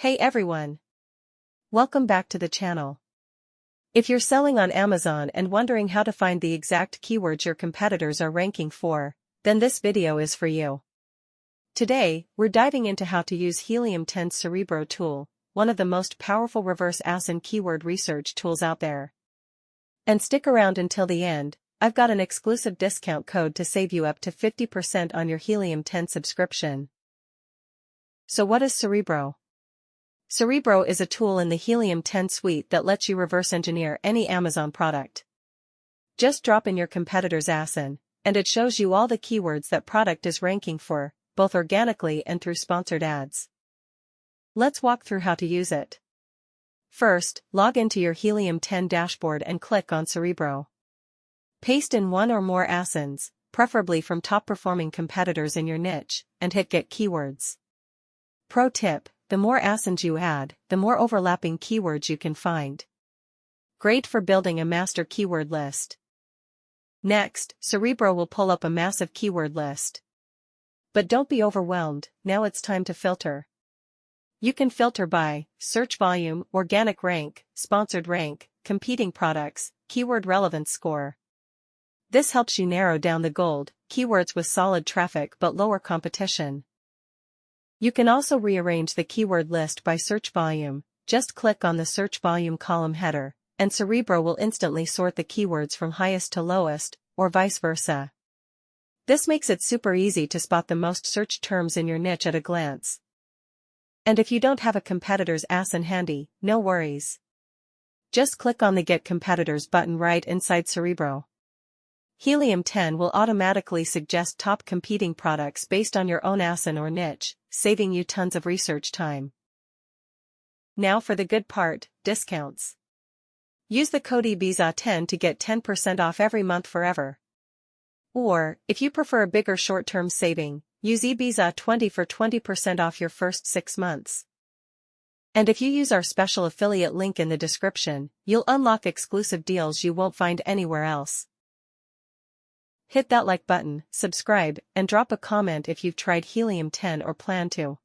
Hey everyone! Welcome back to the channel. If you're selling on Amazon and wondering how to find the exact keywords your competitors are ranking for, then this video is for you. Today, we're diving into how to use Helium 10's Cerebro tool, one of the most powerful reverse ASIN keyword research tools out there. And stick around until the end, I've got an exclusive discount code to save you up to 50% on your Helium 10 subscription. So what is Cerebro? Cerebro is a tool in the Helium 10 suite that lets you reverse engineer any Amazon product. Just drop in your competitor's ASIN, and it shows you all the keywords that product is ranking for, both organically and through sponsored ads. Let's walk through how to use it. First, log into your Helium 10 dashboard and click on Cerebro. Paste in one or more ASINs, preferably from top-performing competitors in your niche, and hit Get Keywords. Pro tip: the more ASINs you add, the more overlapping keywords you can find. Great for building a master keyword list. Next, Cerebro will pull up a massive keyword list. But don't be overwhelmed, now it's time to filter. You can filter by search volume, organic rank, sponsored rank, competing products, keyword relevance score. This helps you narrow down the gold keywords with solid traffic but lower competition. You can also rearrange the keyword list by search volume. Just click on the search volume column header, and Cerebro will instantly sort the keywords from highest to lowest, or vice versa. This makes it super easy to spot the most searched terms in your niche at a glance. And if you don't have a competitor's ASIN handy, no worries. Just click on the Get Competitors button right inside Cerebro. Helium 10 will automatically suggest top competing products based on your own ASIN or niche, saving you tons of research time. Now for the good part, discounts. Use the code EBIZA10 to get 10% off every month forever. Or, if you prefer a bigger short-term saving, use EBIZA20 for 20% off your first 6 months. And if you use our special affiliate link in the description, you'll unlock exclusive deals you won't find anywhere else. Hit that like button, subscribe, and drop a comment if you've tried Helium 10 or plan to.